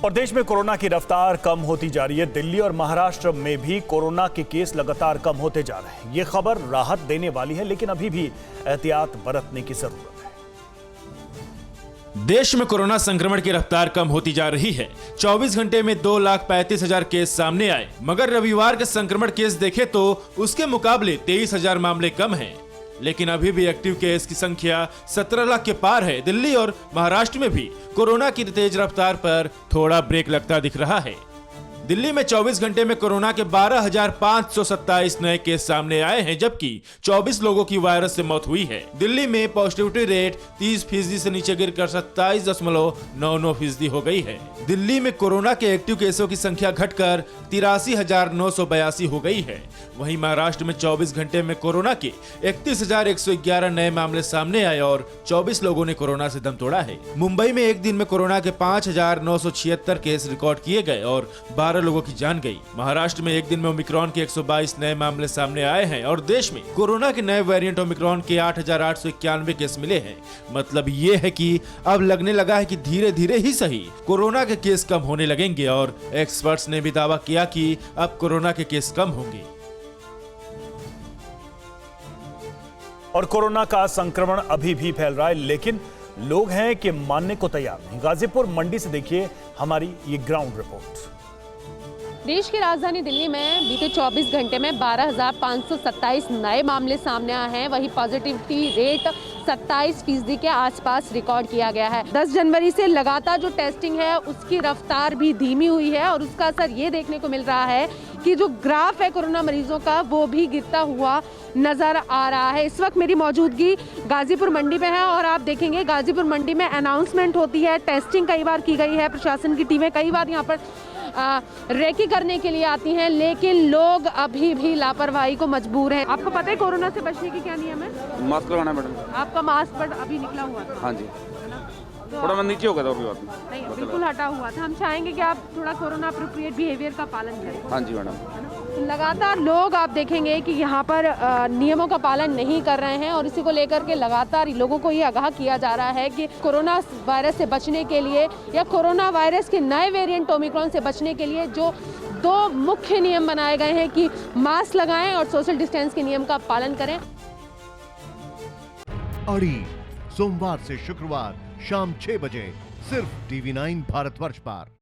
और देश में कोरोना की रफ्तार कम होती जा रही है। दिल्ली और महाराष्ट्र में भी कोरोना के केस लगातार कम होते जा रहे हैं। ये खबर राहत देने वाली है, लेकिन अभी भी एहतियात बरतने की जरूरत है। देश में कोरोना संक्रमण की रफ्तार कम होती जा रही है। 24 घंटे में 2,35,000 केस सामने आए, मगर रविवार के संक्रमण केस देखे तो उसके मुकाबले 23,000 मामले कम हैं। लेकिन अभी भी एक्टिव केस की संख्या 17 लाख के पार है। दिल्ली और महाराष्ट्र में भी कोरोना की तेज रफ्तार पर थोड़ा ब्रेक लगता दिख रहा है। दिल्ली में 24 घंटे में कोरोना के 12,527 नए केस सामने आए हैं, जबकि 24 लोगों की वायरस से मौत हुई है। दिल्ली में पॉजिटिविटी रेट 30% से नीचे गिरकर 27.99% हो गई है। दिल्ली में कोरोना के एक्टिव केसों की संख्या घटकर 83,982 हो गई है। वहीं महाराष्ट्र में 24 घंटे में कोरोना के 31,111 नए मामले सामने आए और 24 लोगों ने कोरोना से दम तोड़ा है। मुंबई में एक दिन में कोरोना के 5,976 केस रिकॉर्ड किए गए और 12 लोगों की जान गई। महाराष्ट्र में एक दिन में ओमिक्रॉन के 122 नए मामले सामने आए हैं और देश में कोरोना के नए वेरिएंट ओमिक्रॉन के 8,891 केस मिले हैं। मतलब ये है कि अब लगने लगा है कि धीरे धीरे ही सही कोरोना के केस कम होने लगेंगे और एक्सपर्ट्स ने भी दावा किया कि अब कोरोना के केस कम होंगे। और कोरोना का संक्रमण अभी भी फैल रहा है, लेकिन लोग हैं कि मानने को तैयार नहीं। गाजीपुर मंडी से देखिए हमारी ये ग्राउंड रिपोर्ट। देश की राजधानी दिल्ली में बीते 24 घंटे में 12,527 नए मामले सामने आए हैं। वहीं पॉजिटिविटी रेट 27% के आसपास रिकॉर्ड किया गया है। 10 जनवरी से लगातार जो टेस्टिंग है उसकी रफ्तार भी धीमी हुई है और उसका असर ये देखने को मिल रहा है कि जो ग्राफ है कोरोना मरीजों का वो भी गिरता हुआ नजर आ रहा है। इस वक्त मेरी मौजूदगी गाजीपुर मंडी में है और आप देखेंगे गाजीपुर मंडी में अनाउंसमेंट होती है, टेस्टिंग कई बार की गई है, प्रशासन की टीमें कई बार यहाँ पर रेकी करने के लिए आती हैं, लेकिन लोग अभी भी लापरवाही को मजबूर हैं। आपको पता है कोरोना से बचने की क्या नियम है? मास्क लगाना है मैडम। आपका मास्क पर अभी निकला हुआ था। हाँ जी, थोड़ा मैं नीचे हो गया था, और बात नहीं, बिल्कुल हटा हुआ था। हम चाहेंगे कि आप थोड़ा कोरोना अप्रोप्रिएट बिहेवियर का पालन करें। हाँ जी मैडम। तो लगातार लोग आप देखेंगे कि यहाँ पर नियमों का पालन नहीं कर रहे हैं और इसी को लेकर के लगातार लोगों को ये आगाह किया जा रहा है कि कोरोना वायरस से बचने के लिए या कोरोना वायरस के नए वेरिएंट ओमिक्रॉन से बचने के लिए जो 2 मुख्य नियम बनाए गए हैं कि मास्क लगाएं और सोशल डिस्टेंस के नियम का पालन करें। अड़ी सोमवार से शुक्रवार शाम 6 बजे सिर्फ TV9 भारतवर्ष पर।